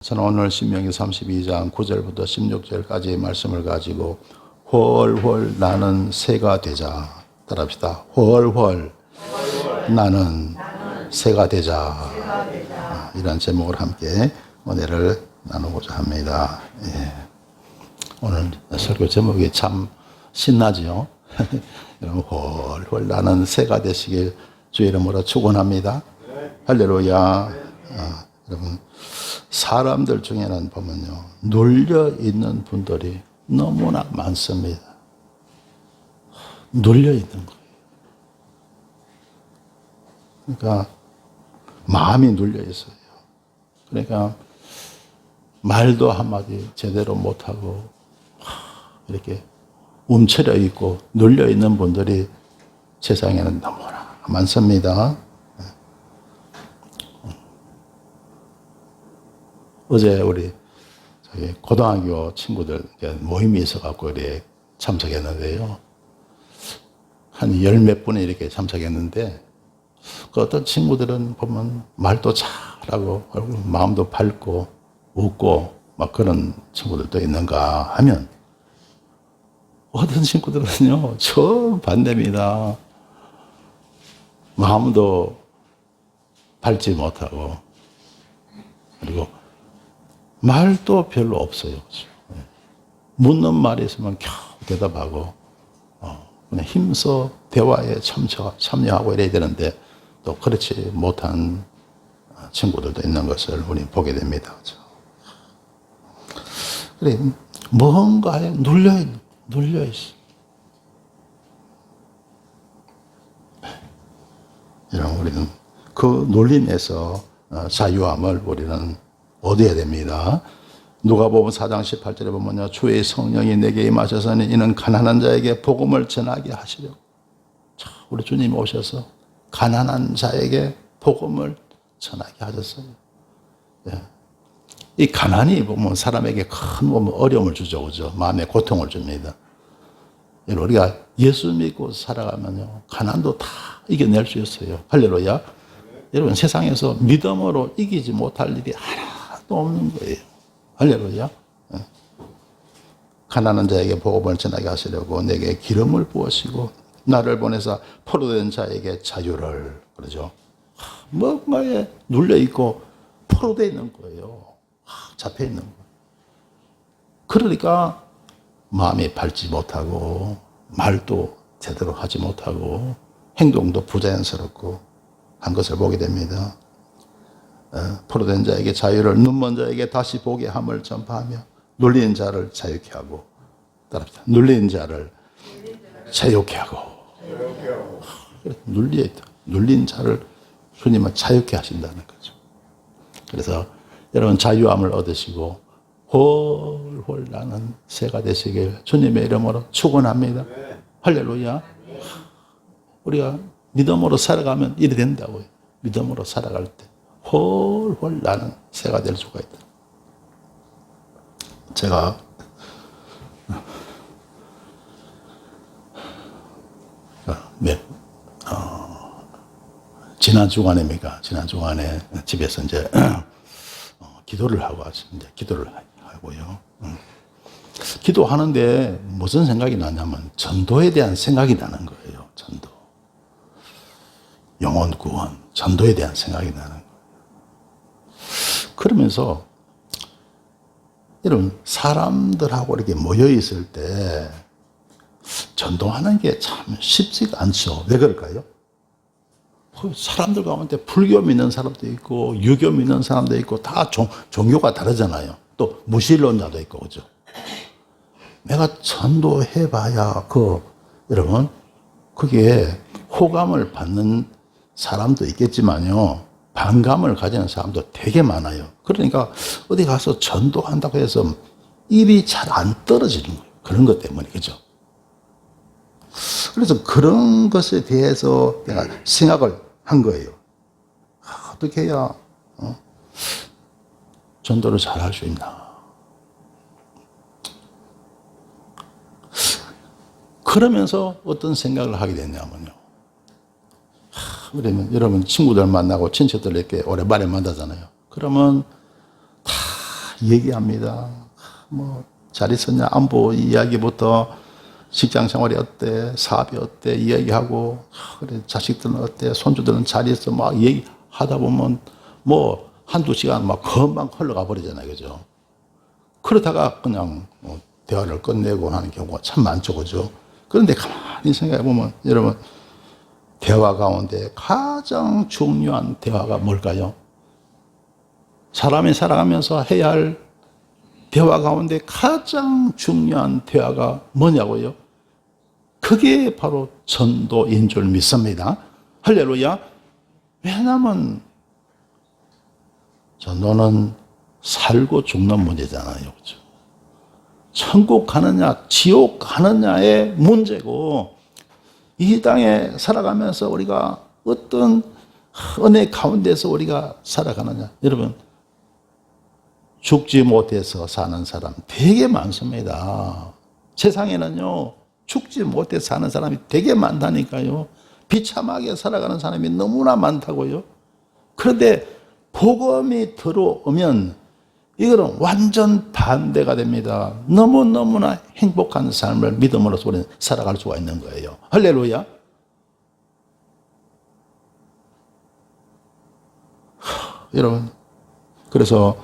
저는 오늘 신명기 32장 9절부터 16절까지의 말씀을 가지고 훨훨 나는 새가 되자. 따라합시다. 훨훨 나는 새가 되자. 이런 제목을 함께 은혜를 나누고자 합니다. 예. 오늘 설교 제목이 참 신나지요. 여러분 훨훨 나는 새가 되시길 주의 이름으로 축원합니다. 할렐루야. 여러분 사람들 중에는 보면요, 눌려 있는 분들이 너무나 많습니다. 눌려 있는 거예요. 그러니까 마음이 눌려 있어요. 그러니까 말도 한마디 제대로 못하고 이렇게 움츠려 있고 눌려 있는 분들이 세상에는 너무나 많습니다. 어제 우리 저희 고등학교 친구들 모임이 있어갖고 이렇게 참석했는데요. 한 열 몇 분이 이렇게 참석했는데, 그 어떤 친구들은 보면 말도 잘하고, 마음도 밝고, 웃고, 막 그런 친구들도 있는가 하면, 어떤 친구들은요, 정반대입니다. 마음도 밝지 못하고, 그리고 말도 별로 없어요. 묻는 말이 있으면 겨우 대답하고, 그냥 힘써 대화에 참여하고 이래야 되는데, 또 그렇지 못한 친구들도 있는 것을 우리 보게 됩니다. 그래, 뭔가에 눌려있어. 이런 우리는 그 눌림에서 자유함을 우리는 얻어야 됩니다. 누가복음 4장 18절에 보면요, 주의 성령이 내게 임하셔서는 이는 가난한 자에게 복음을 전하게 하시려고. 우리 주님이 오셔서 가난한 자에게 복음을 전하게 하셨어요. 예. 이 가난이 보면 사람에게 큰 어려움을 주죠, 그죠? 마음에 고통을 줍니다. 우리가 예수 믿고 살아가면요, 가난도 다 이겨낼 수 있어요. 할렐루야. 여러분, 세상에서 믿음으로 이기지 못할 일이 하나도 없는 거예요. 할렐루야. 가난한 자에게 복음을 전하게 하시려고 내게 기름을 부으시고 나를 보내사 포로된 자에게 자유를, 그러죠. 뭔가에 눌려있고 포로되어 있는 거예요. 잡혀 있는 거예요. 그러니까 마음이 밝지 못하고 말도 제대로 하지 못하고 행동도 부자연스럽고 한 것을 보게 됩니다. 포로된 자에게 자유를, 눈먼 자에게 다시 보게 함을 전파하며 눌린 자를 자유케 하고, 따라합시다. 눌린 자를 자유케 하고. 눌린 자를 주님은 자유케 하신다는 거죠. 그래서 여러분 자유함을 얻으시고 훨훨 나는 새가 되시길 주님의 이름으로 축원합니다. 할렐루야. 우리가 믿음으로 살아가면 이래 된다고요. 믿음으로 살아갈 때 훨훨 나는 새가 될 수가 있다. 제가 지난 주간에 집에서 이제 기도를 하고 왔습니다. 기도를 하고요. 기도하는데 무슨 생각이 나냐면 전도에 대한 생각이 나는 거예요. 전도. 영혼 구원, 전도에 대한 생각이 나는 거예요. 그러면서 이런 사람들하고 이렇게 모여 있을 때 전도하는 게 참 쉽지가 않죠. 왜 그럴까요? 사람들 가운데 불교 믿는 사람도 있고 유교 믿는 사람도 있고 다 종교가 다르잖아요. 또 무신론자도 있고, 그죠? 내가 전도해봐야 여러분 그게 호감을 받는 사람도 있겠지만요, 반감을 가지는 사람도 되게 많아요. 그러니까 어디 가서 전도한다고 해서 입이 잘 안 떨어지는 거예요. 그런 것 때문에, 그죠? 그래서 그런 것에 대해서 내가 생각을 한 거예요. 어떻게 해야 전도를 잘 할 수 있나? 그러면서 어떤 생각을 하게 됐냐면요, 그러면 여러분 친구들 만나고 친척들 이렇게 오랜만에 만나잖아요. 그러면 다 얘기합니다. 뭐 잘 있었냐, 안부 이야기부터 직장 생활이 어때, 사업이 어때 이야기하고, 그래 자식들은 어때, 손주들은 잘 있어 막 얘기하다 보면 뭐 한두 시간 막 금방 흘러가 버리잖아요, 그죠? 그러다가 그냥 대화를 끝내고 하는 경우가 참 많죠, 그죠? 그런데 가만히 생각해 보면 여러분, 대화 가운데 가장 중요한 대화가 뭘까요? 사람이 살아가면서 해야 할 대화 가운데 가장 중요한 대화가 뭐냐고요? 그게 바로 전도인 줄 믿습니다. 할렐루야. 왜냐하면 전도는 살고 죽는 문제잖아요. 그렇죠? 천국 가느냐 지옥 가느냐의 문제고, 이 땅에 살아가면서 우리가 어떤 은혜 가운데서 우리가 살아가느냐. 여러분, 죽지 못해서 사는 사람 되게 많습니다. 세상에는요, 죽지 못해서 사는 사람이 되게 많다니까요. 비참하게 살아가는 사람이 너무나 많다고요. 그런데 복음이 들어오면 이거는 완전 반대가 됩니다. 너무너무나 행복한 삶을 믿음으로써 우리는 살아갈 수가 있는 거예요. 할렐루야. 여러분, 그래서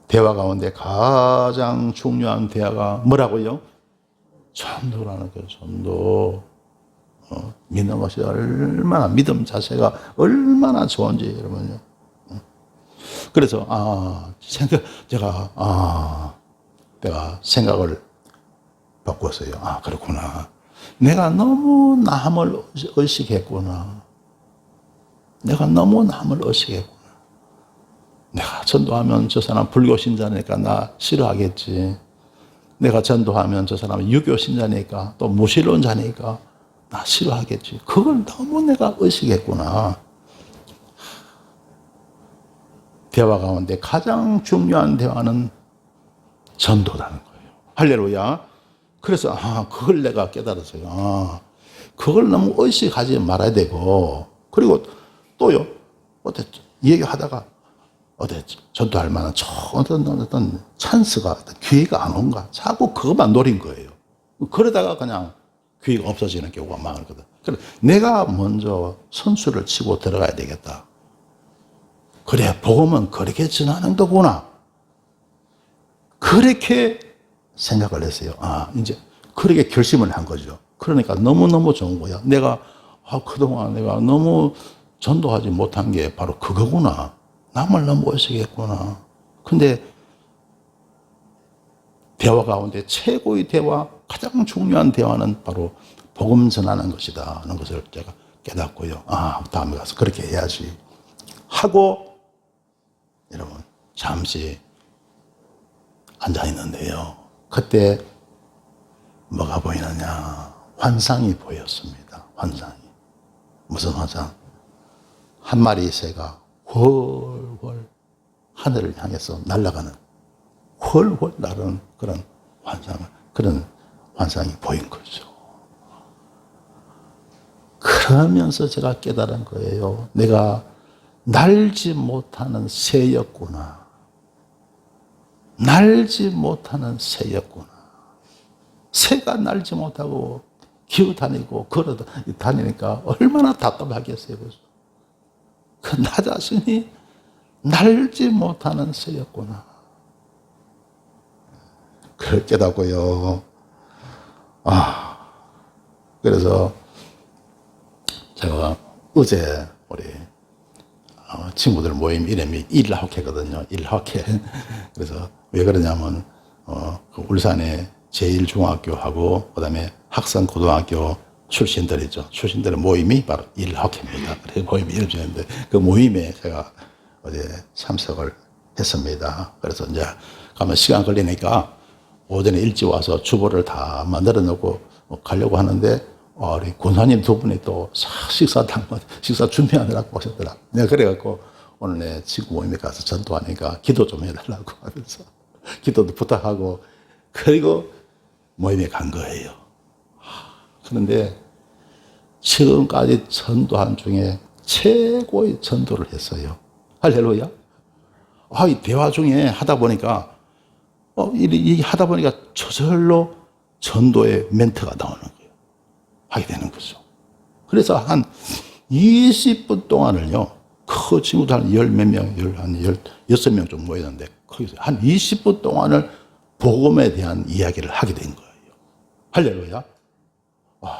대화 가운데 가장 중요한 대화가 뭐라고요? 전도라는 거예요. 전도. 믿는 것이 얼마나, 믿음 자체가 얼마나 좋은지 여러분요. 그래서 내가 생각을 바꿨어요. 그렇구나. 내가 너무 남을 의식했구나. 내가 너무 남을 의식했구나. 내가 전도하면 저 사람 불교 신자니까 나 싫어하겠지. 내가 전도하면 저 사람은 유교 신자니까 또 무신론자니까 나 싫어하겠지. 그걸 너무 내가 의식했구나. 대화 가운데 가장 중요한 대화는 전도라는 거예요. 할렐루야. 그래서 그걸 내가 깨달았어요. 그걸 너무 의식하지 말아야 되고, 그리고 또요, 얘기하다가 전도할 만한 어떤 찬스가, 어떤 기회가 안 온가? 자꾸 그것만 노린 거예요. 그러다가 그냥 기회가 없어지는 경우가 많거든. 그래, 내가 먼저 선수를 치고 들어가야 되겠다. 그래, 복음은 그렇게 전하는 거구나. 그렇게 생각을 했어요. 이제 그렇게 결심을 한 거죠. 그러니까 너무너무 좋은 거야. 내가 그동안 내가 너무 전도하지 못한 게 바로 그거구나. 남을 너무 의식했구나. 근데 대화 가운데 최고의 대화, 가장 중요한 대화는 바로 복음 전하는 것이다 하는 것을 제가 깨닫고요. 다음에 가서 그렇게 해야지 하고, 여러분, 잠시 앉아 있는데요. 그때 뭐가 보이느냐? 환상이 보였습니다. 환상이. 무슨 환상? 한 마리의 새가 훨훨 하늘을 향해서 날아가는, 훨훨 나르는 그런 환상이 보인 거죠. 그러면서 제가 깨달은 거예요. 내가 날지 못하는 새였구나. 날지 못하는 새였구나. 새가 날지 못하고 기어다니고 걸어다니니까 얼마나 답답하겠어요. 나 자신이 날지 못하는 새였구나. 그걸 깨닫고요. 그래서 제가 어제 우리 친구들 모임 이름이 일학회거든요. 일학회. 그래서 왜 그러냐면 그 울산의 제1중학교하고 그다음에 학성고등학교 출신들이죠. 출신들의 모임이 바로 일학회입니다. 그래서 모임이 이루어지는데 그 모임에 제가 어제 참석을 했습니다. 그래서 이제 가면 시간 걸리니까 오전에 일찍 와서 주보를 다 만들어 놓고 가려고 하는데 우리 권사님 두 분이 또 식사 준비하느라고 오셨더라. 내가 그래갖고 오늘 내 친구 모임에 가서 전도하니까 기도 좀 해달라고 하면서 기도도 부탁하고, 그리고 모임에 간 거예요. 그런데 지금까지 전도한 중에 최고의 전도를 했어요. 할렐루야. 이 대화 중에 하다 보니까 이 하다 보니까 저절로 전도의 멘트가 나오는 거예요. 하게 되는 거죠. 그래서 한 20분 동안을요, 그 친구들 한 열 몇 명, 한 16명 정도 모였는데, 거기서 한 20분 동안을 복음에 대한 이야기를 하게 된 거예요. 할렐루야. 와,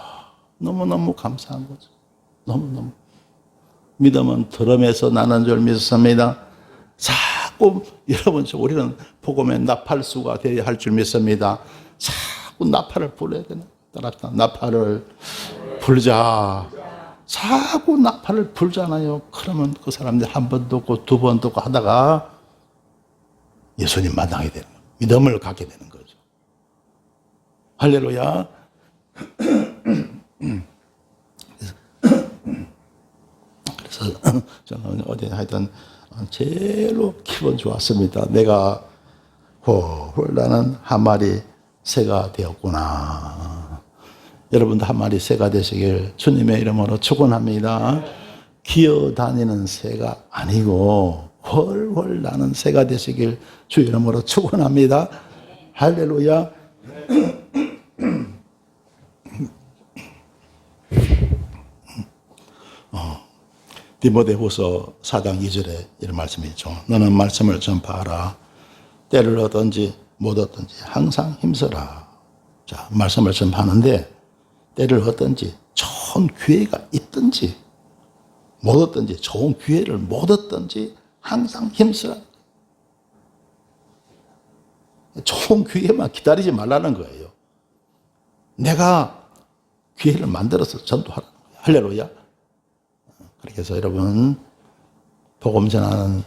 너무너무 감사한 거죠. 너무너무. 믿음은 들음에서 나는 줄 믿습니다. 자꾸 여러분, 우리는 복음의 나팔수가 되어야 할 줄 믿습니다. 자꾸 나팔을 불어야 되는 거예요. 나팔을 불자. 자꾸 나팔을 불잖아요. 그러면 그 사람들 한 번 듣고 두 번 듣고 하다가 예수님 만나게 되는 거예요. 믿음을 갖게 되는 거죠. 할렐루야. 그래서 저는 어디 하여튼 제일로 기분 좋았습니다. 내가 나는 한 마리 새가 되었구나. 여러분도 한 마리 새가 되시길 주님의 이름으로 축원합니다. 기어다니는 새가 아니고 훨훨 나는 새가 되시길 주 이름으로 축원합니다. 할렐루야. 디모데후서 4장 2절에 이런 말씀이 있죠. 너는 말씀을 전파하라. 때를 얻든지 못 얻든지 항상 힘써라. 자, 말씀을 전파하는데 때를 얻든지 좋은 기회가 있든지 못 얻든지 좋은 기회를 못 얻든지 항상 힘쓰라. 좋은 기회만 기다리지 말라는 거예요. 내가 기회를 만들어서 전도하라는 거예요. 할렐루야. 그렇게 해서 여러분, 복음 전하는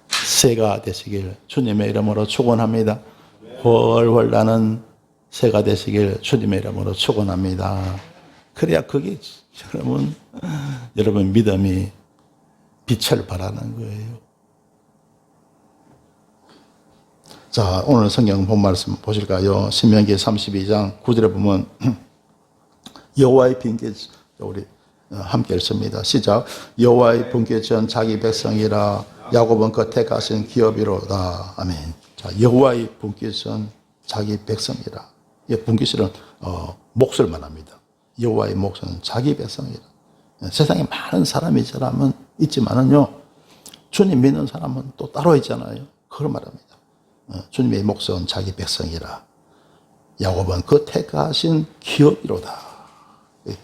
새가 되시길 주님의 이름으로 축원합니다. 훨훨 나는 새가 되시길 주님의 이름으로 축원합니다. 그래야 그게 여러분 믿음이 빛을 발하는 거예요. 자, 오늘 성경 본 말씀 보실까요? 신명기 32장 9절에 보면 여호와의 빈께 우리 함께 읽습니다. 시작. 여호와의 분께 전 자기 백성이라 야곱은 그 택하신 기업이로다. 아멘. 자, 여호와의 분께 전 자기 백성이라. 분깃은 몫을 말합니다. 여호와의 몫은 자기 백성이라. 세상에 많은 사람이 있지만은요, 주님 믿는 사람은 또 따로 있잖아요. 그걸 말합니다. 주님의 몫은 자기 백성이라. 야곱은 그 택하신 기업이로다.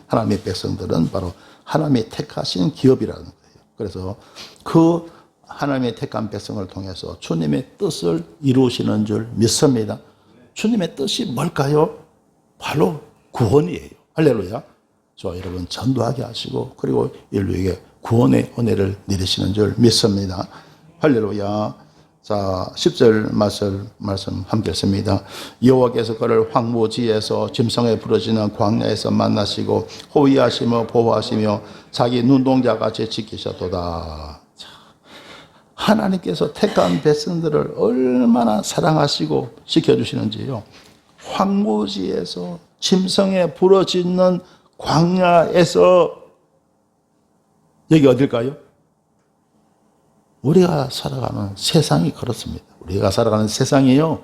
하나님의 백성들은 바로 하나님의 택하신 기업이라는 거예요. 그래서 그 하나님의 택한 백성을 통해서 주님의 뜻을 이루시는 줄 믿습니다. 주님의 뜻이 뭘까요? 바로 구원이에요. 할렐루야. 저 여러분 전도하게 하시고 그리고 인류에게 구원의 은혜를 내리시는 줄 믿습니다. 할렐루야. 자, 10절 말씀 함께 했습니다. 여호와께서 그를 황무지에서 짐승에 부러지는 광야에서 만나시고 호위하시며 보호하시며 자기 눈동자같이 지키셨도다. 자, 하나님께서 택한 백성들을 얼마나 사랑하시고 지켜주시는지요. 황무지에서 짐승에 부러지는 광야에서, 여기 어딜까요? 우리가 살아가는 세상이 그렇습니다. 우리가 살아가는 세상이요,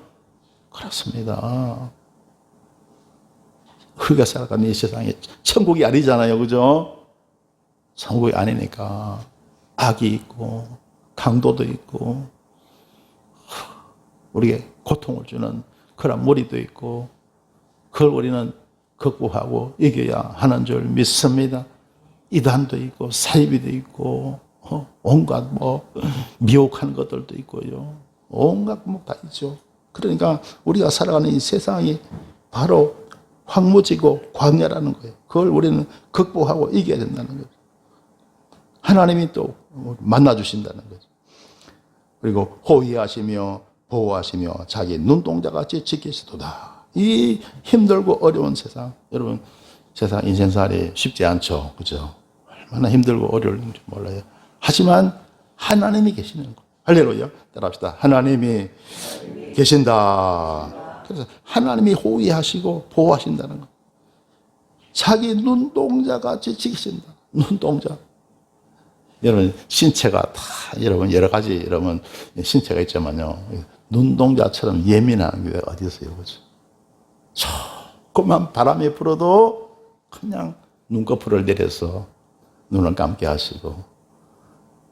그렇습니다. 우리가 살아가는 이 세상이 천국이 아니잖아요. 그죠? 천국이 아니니까 악이 있고 강도도 있고 우리에게 고통을 주는 그런 무리도 있고, 그걸 우리는 극복하고 이겨야 하는 줄 믿습니다. 이단도 있고 사이비도 있고 온갖 미혹하는 것들도 있고요. 온갖 다 있죠. 그러니까 우리가 살아가는 이 세상이 바로 황무지고 광야라는 거예요. 그걸 우리는 극복하고 이겨야 된다는 거죠. 하나님이 또 만나주신다는 거죠. 그리고 호위하시며 보호하시며 자기 눈동자같이 지키시도다. 이 힘들고 어려운 세상, 여러분 세상 인생살이 쉽지 않죠. 그죠? 얼마나 힘들고 어려운지 몰라요. 하지만 하나님이 계시는 거. 할렐루야. 따라합시다. 하나님이 계신다. 그래서 하나님이 호위하시고 보호하신다는 거. 자기 눈동자같이 지키신다. 눈동자. 여러분 신체가 다 여러분 여러 가지 여러분 신체가 있지만요. 눈동자처럼 예민한 게 어디 있어요, 그죠? 조금만 바람이 불어도 그냥 눈꺼풀을 내려서 눈을 감게 하시고,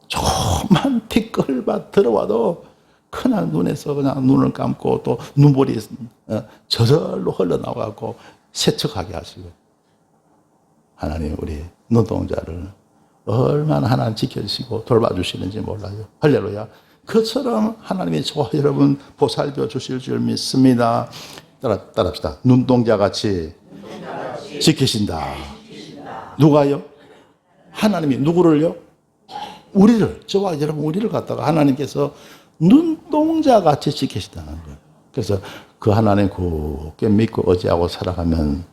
조금만 티끌만 들어와도 그냥 눈에서 그냥 눈을 감고 또 눈물이 저절로 흘러나와갖고 세척하게 하시고, 하나님 우리 눈동자를 얼마나 하나님 지켜주시고 돌봐주시는지 몰라요. 할렐루야. 그처럼 하나님이 저와 여러분 보살펴 주실 줄 믿습니다. 따라합시다. 눈동자같이 지키신다. 누가요? 하나님이 누구를요? 우리를, 저와 여러분 우리를 갖다가 하나님께서 눈동자같이 지키시다는 거예요. 그래서 그 하나님 굳게 믿고 의지하고 살아가면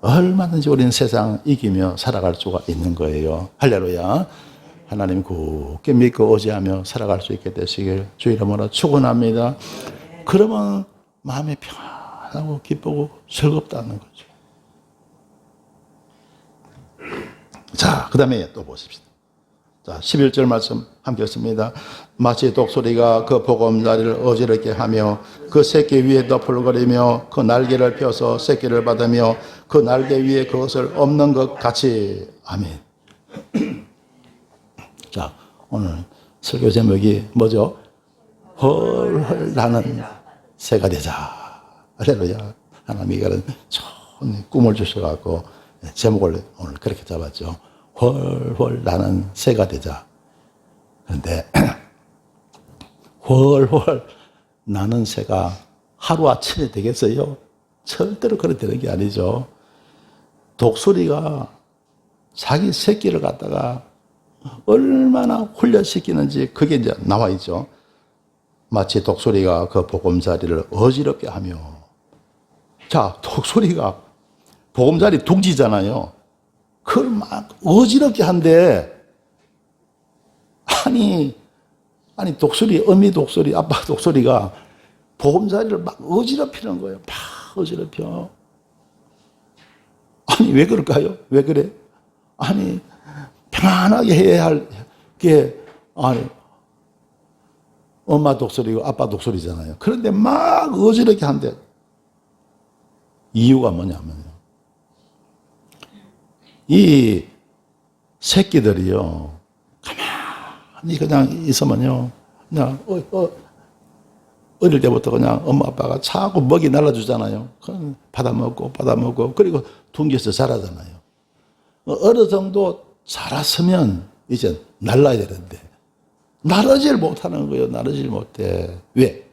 얼마든지 우리는 세상 이기며 살아갈 수가 있는 거예요. 할렐루야. 하나님 굳게 믿고 의지하며 살아갈 수 있게 되시길 주 이름으로 축원합니다. 그러면 마음이 평안하고 기쁘고 즐겁다는 거죠. 자, 그 다음에 또 보십시다. 자, 11절 말씀 함께 읽습니다. 마치 독수리가 그 보금자리를 어지럽게 하며 그 새끼 위에 너풀거리며 그 날개를 펴서 새끼를 받으며 그 날개 위에 그것을 엎는 것 같이. 아멘. 자, 오늘 설교 제목이 뭐죠? 헐헐 나는 새가 되자. 할렐루야. 하나님이 그런 좋은 꿈을 주셔갖고 제목을 오늘 그렇게 잡았죠. 훨훨 나는 새가 되자. 그런데 훨훨 나는 새가 하루아침에 되겠어요? 절대로 그렇게 되는 게 아니죠. 독수리가 자기 새끼를 갖다가 얼마나 훈련시키는지 그게 이제 나와 있죠. 마치 독수리가 그 보금자리를 어지럽게 하며. 자, 독수리가 보금자리 둥지잖아요. 그걸 막 어지럽게 한데, 아니 독수리, 어미 독수리, 아빠 독수리가 보금자리를 막 어지럽히는 거예요. 막 어지럽혀. 아니 왜 그럴까요? 왜 그래? 아니 평안하게 해야 할 게, 아니 엄마 독수리고 아빠 독수리잖아요. 그런데 막 어지럽게 한대. 이유가 뭐냐면요, 이 새끼들이요, 가만히 그냥 있으면요, 그냥 어릴 때부터 그냥 엄마 아빠가 자꾸 먹이 날라주잖아요. 그냥 받아먹고 그리고 둥지에서 자라잖아요. 어느 정도 자랐으면 이제 날라야 되는데 날아질 못하는 거예요. 날아질 못해. 왜?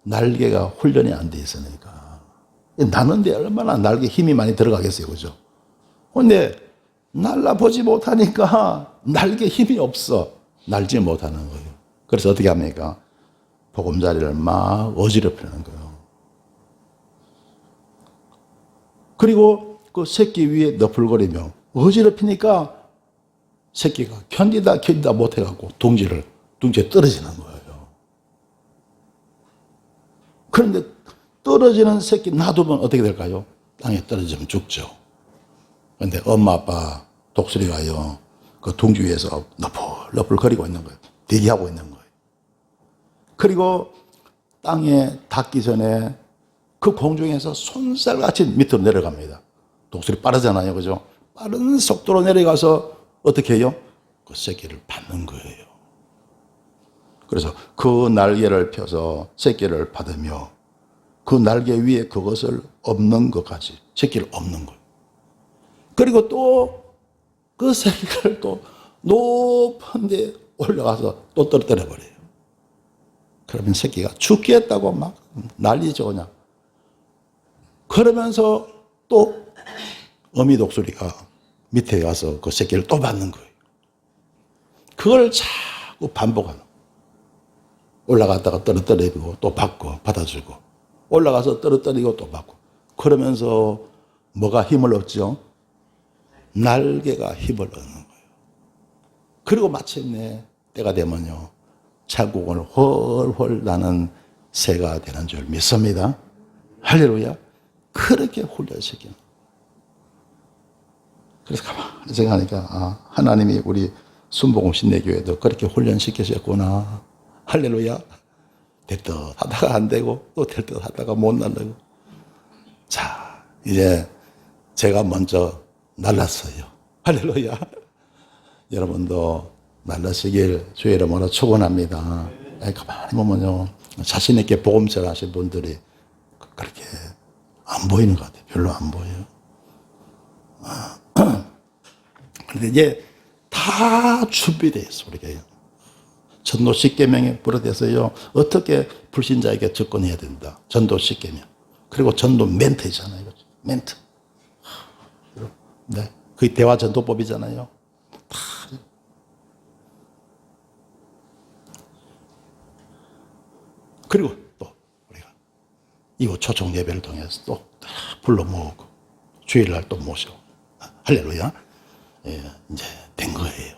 날개가 훈련이 안 돼 있으니까. 나는데 얼마나 날개 힘이 많이 들어가겠어요, 그죠? 근데 날라보지 못하니까 날개 힘이 없어. 날지 못하는 거예요. 그래서 어떻게 합니까? 보금자리를 막 어지럽히는 거예요. 그리고 그 새끼 위에 너풀거리며 어지럽히니까 새끼가 견디다 못해갖고 둥지에 떨어지는 거예요. 그런데 떨어지는 새끼 놔두면 어떻게 될까요? 땅에 떨어지면 죽죠. 그런데 엄마 아빠 독수리가요, 그 둥지 위에서 너풀거리고 있는 거예요. 대기하고 있는 거예요. 그리고 땅에 닿기 전에 그 공중에서 손살같이 밑으로 내려갑니다. 독수리 빠르잖아요, 그죠? 빠른 속도로 내려가서 어떻게 해요? 그 새끼를 받는 거예요. 그래서 그 날개를 펴서 새끼를 받으며 그 날개 위에 그것을 엎는 것까지, 새끼를 엎는 거예요. 그리고 또 그 새끼를 또 높은 데 올라가서 또 떨어뜨려 버려요. 그러면 새끼가 죽겠다고 막 난리죠, 그냥. 그러면서 또 어미 독수리가 밑에 가서 그 새끼를 또 받는 거예요. 그걸 자꾸 반복하는 거예요. 올라갔다가 떨어뜨리고 또 받고 받아주고, 올라가서 떨어뜨리고 또 받고. 그러면서 뭐가 힘을 얻죠? 날개가 힘을 얻는 거예요. 그리고 마침내 때가 되면요, 자국을 훨훨 나는 새가 되는 줄 믿습니다. 할렐루야. 그렇게 훈련시키는. 그래서 가만히 생각하니까, 하나님이 우리 순복음 신내교회도 그렇게 훈련시키셨구나. 할렐루야. 될 듯 하다가 안 되고 또 될 듯 하다가 못 날르고. 자, 이제 제가 먼저 날랐어요. 할렐루야. 여러분도 날라시길 주의 이름으로 축원합니다. 가만히 보면요, 자신 있게 복음 전하신 분들이 그렇게 안 보이는 것 같아요. 별로 안 보여요. 그런데 이제 다 준비되어 있어, 우리가. 전도 10계명에 불어대서요, 어떻게 불신자에게 접근해야 된다. 전도 10계명. 그리고 전도 멘트 있잖아요. 멘트. 네. 그게 대화 전도법이잖아요. 다. 그리고 또 우리가 이후 초청 예배를 통해서 또 불러 모으고 주일날 또 모시고. 할렐루야. 예, 이제 된 거예요.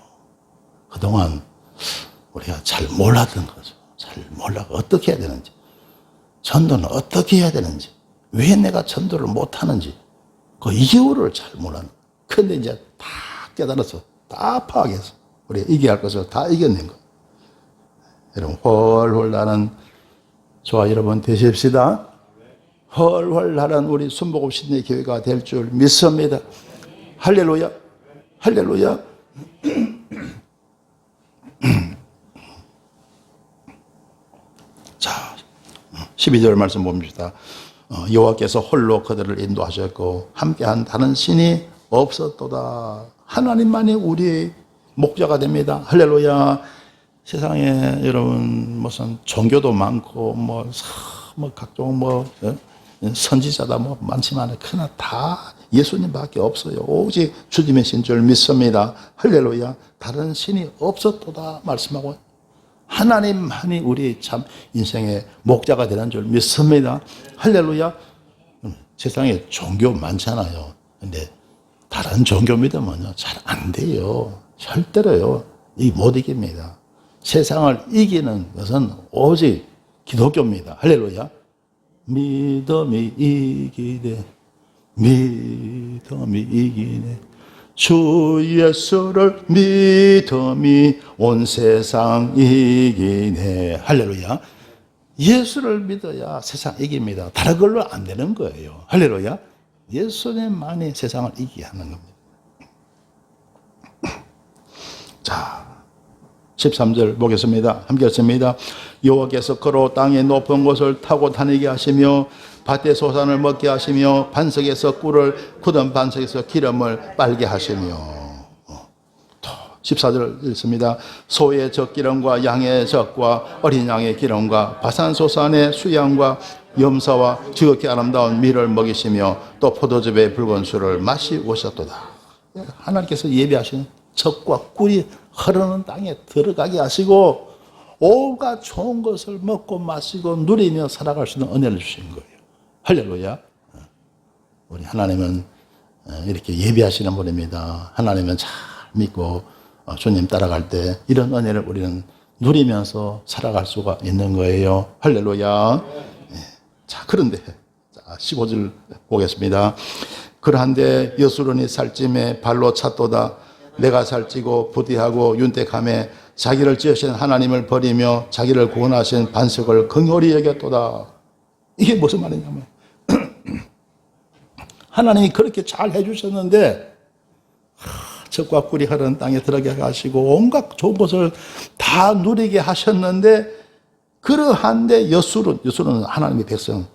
그동안 우리가 잘 몰랐던 거죠. 잘 몰라. 어떻게 해야 되는지. 전도는 어떻게 해야 되는지. 왜 내가 전도를 못하는지. 그 이유를 잘 몰랐는 거예요. 근데 이제 다 깨달아서, 다 파악해서, 우리가 이겨야 할 것을 다 이겨낸 거예요. 여러분, 훨훨 나는 저와 여러분 되십시다. 훨훨 나는 우리 순복음 신내 교회가 될 줄 믿습니다. 할렐루야. 할렐루야. 자, 12절 말씀 봅시다. 여호와께서 홀로 그들을 인도하셨고 함께한 다른 신이 없었도다. 하나님만이 우리의 목자가 됩니다. 할렐루야. 세상에 여러분 무슨 종교도 많고 뭐 각종 선지자다 많지만 그러나 다 예수님밖에 없어요. 오직 주님의 신 줄 믿습니다. 할렐루야. 다른 신이 없었도다 말씀하고 하나님만이 우리 참 인생의 목자가 되는 줄 믿습니다. 할렐루야. 세상에 종교 많잖아요. 근데 다른 종교 믿으면요 잘 안 돼요. 절대로요. 못 이깁니다. 세상을 이기는 것은 오직 기독교입니다. 할렐루야. 믿음이 이기네. 믿음이 이기네. 주 예수를 믿음이 온 세상 이기네. 할렐루야. 예수를 믿어야 세상 이깁니다. 다른 걸로 안 되는 거예요. 할렐루야. 예수님만이 세상을 이기게 하는 겁니다. 자, 13절 보겠습니다. 함께 읽습니다. 여호와께서 그로 땅의 높은 곳을 타고 다니게 하시며 밭의 소산을 먹게 하시며 반석에서 꿀을 굳은 반석에서 기름을 빨게 하시며 14절 읽습니다. 소의 젖기름과 양의 젖과 어린 양의 기름과 바산소산의 수양과 염소와 지극히 아름다운 밀을 먹이시며 또 포도즙의 붉은 술을 마시오셨도다. 하나님께서 예비하시는 젖과 꿀이 흐르는 땅에 들어가게 하시고 온갖 좋은 것을 먹고 마시고 누리며 살아갈 수 있는 은혜를 주신 거예요. 할렐루야. 우리 하나님은 이렇게 예비하시는 분입니다. 하나님은 잘 믿고 주님 따라갈 때 이런 은혜를 우리는 누리면서 살아갈 수가 있는 거예요. 할렐루야. 자, 그런데 15절 보겠습니다. 그러한데 여수론이 살찜에 발로 찼도다. 내가 살찌고 부디하고 윤택함에 자기를 지으신 하나님을 버리며 자기를 구원하신 반석을 긍휼히 여겼도다. 이게 무슨 말이냐면 하나님이 그렇게 잘 해주셨는데 젖과 꿀이 흐르는 땅에 들어가게 하시고 온갖 좋은 것을 다 누리게 하셨는데 그러한데 여수론은 하나님의 백성,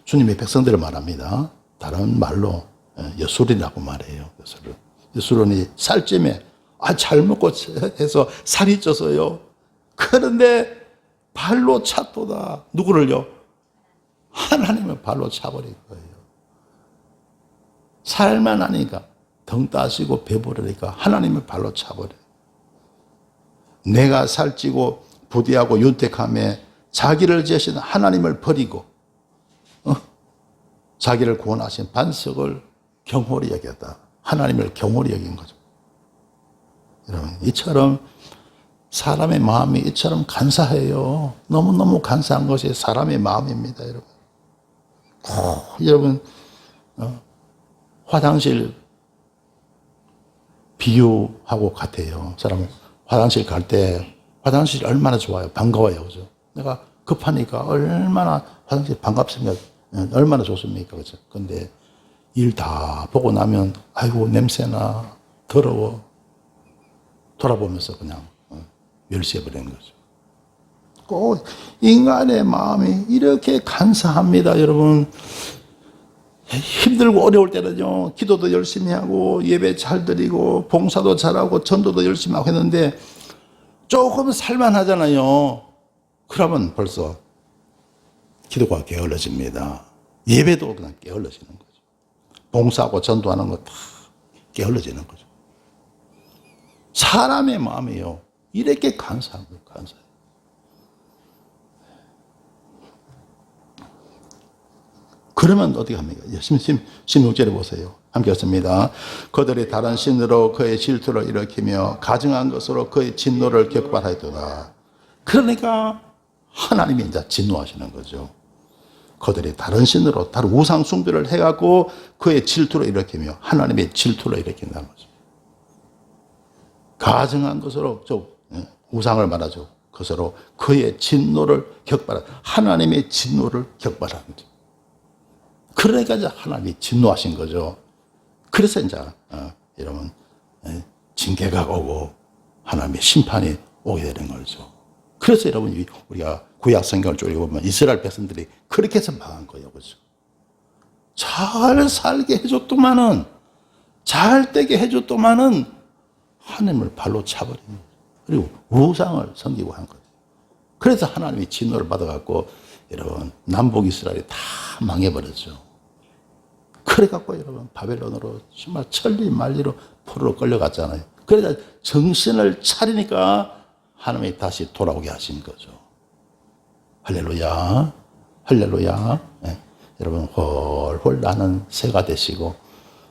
주님의 백성들을 말합니다. 다른 말로 여수론이라고 말해요. 여수론이 살찜에 잘 먹고 해서 살이 쪄서요. 그런데 발로 찼도다. 누구를요? 하나님을 발로 차버린 거예요. 살만 하니까 덩 따시고 배부르니까 하나님을 발로 차버려요. 내가 살찌고 부디하고 윤택함에 자기를 지으신 하나님을 버리고 자기를 구원하신 반석을 경홀히 여겼다. 하나님을 경홀히 여긴 거죠. 여러분, 이처럼 사람의 마음이 이처럼 간사해요. 너무너무 간사한 것이 사람의 마음입니다, 여러분. 여러분, 화장실 비유하고 같아요. 사람은 화장실 갈 때 화장실이 얼마나 좋아요. 반가워요. 그죠? 내가 급하니까 얼마나 화장실 반갑습니까? 얼마나 좋습니까? 그죠? 근데 일 다 보고 나면 아이고 냄새나 더러워 돌아보면서 그냥 멸시해버리는 거죠. 꼭 인간의 마음이 이렇게 간사합니다. 여러분 힘들고 어려울 때는요 기도도 열심히 하고 예배 잘 드리고 봉사도 잘하고 전도도 열심히 하고 했는데 조금 살만하잖아요. 그러면 벌써 기도가 게을러집니다. 예배도 그냥 게을러지는 거죠. 봉사하고 전도하는 거 다 게을러지는 거죠. 사람의 마음이요 이렇게 간사한 거예요. 간사해요. 그러면 어떻게 합니까? 16절에 보세요. 함께 했습니다. 그들이 다른 신으로 그의 질투를 일으키며 가증한 것으로 그의 진노를 격발하였도다. 그러니까 하나님이 이제 진노하시는 거죠. 그들이 다른 신으로 다른 우상 숭배를 해갖고 그의 질투를 일으키며 하나님의 질투를 일으킨다는 거죠. 가증한 것으로 우상을 말하죠. 그것으로 그의 진노를 격발하는 하나님의 진노를 격발하는 거죠. 그러니까 이제 하나님이 진노하신 거죠. 그래서 이제 여러분 징계가 오고 하나님의 심판이 오게 되는 거죠. 그래서 여러분 우리가 구약 성경을 쭉 읽어보면 이스라엘 백성들이 그렇게 해서 망한 거예요. 그렇죠? 잘 살게 해줬더만은 잘 되게 해줬더만은 하나님을 발로 차버린 거예요. 그리고 우상을 섬기고 한 거예요. 그래서 하나님이 진노를 받아갖고 여러분 남북 이스라엘이 다 망해버렸죠. 그래갖고 여러분 바벨론으로 정말 천리만리로 포로로 끌려갔잖아요. 그래서 정신을 차리니까 하나님이 다시 돌아오게 하신 거죠. 할렐루야, 할렐루야. 네. 여러분 홀홀 나는 새가 되시고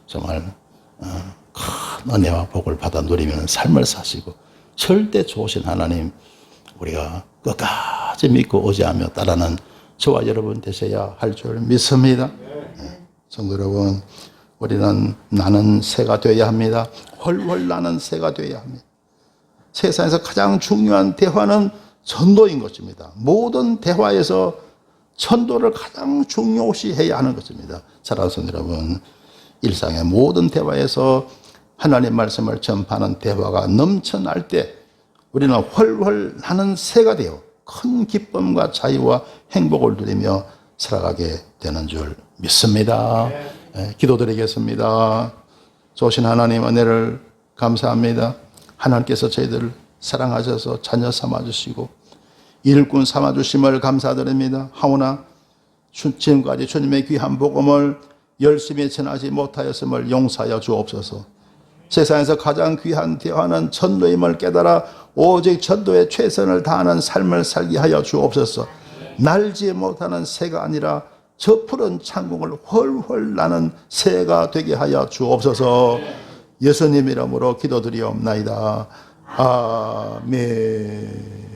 정말 큰 은혜와 복을 받아 누리면 삶을 사시고 절대 좋으신 하나님 우리가 끝까지 믿고 의지하며 따르는 저와 여러분 되셔야 할 줄 믿습니다. 네. 성도 여러분 우리는 나는 새가 되어야 합니다. 훨훨 나는 새가 되어야 합니다. 세상에서 가장 중요한 대화는 전도인 것입니다. 모든 대화에서 전도를 가장 중요시해야 하는 것입니다. 사랑하는 성도 여러분 일상의 모든 대화에서 하나님 말씀을 전파하는 대화가 넘쳐날 때 우리는 훨훨 나는 새가 되어 큰 기쁨과 자유와 행복을 누리며 살아가게 되는 줄 믿습니다. 네, 기도드리겠습니다. 좋으신 하나님 은혜를 감사합니다. 하나님께서 저희들을 사랑하셔서 자녀 삼아주시고 일꾼 삼아주심을 감사드립니다. 하오나 지금까지 주님의 귀한 복음을 열심히 전하지 못하였음을 용서하여 주옵소서. 세상에서 가장 귀한 대화는 전도임을 깨달아 오직 전도에 최선을 다하는 삶을 살게 하여 주옵소서. 날지 못하는 새가 아니라 저 푸른 창공을 훨훨 나는 새가 되게 하여 주옵소서. 예수님 이름으로 기도드리옵나이다. 아멘.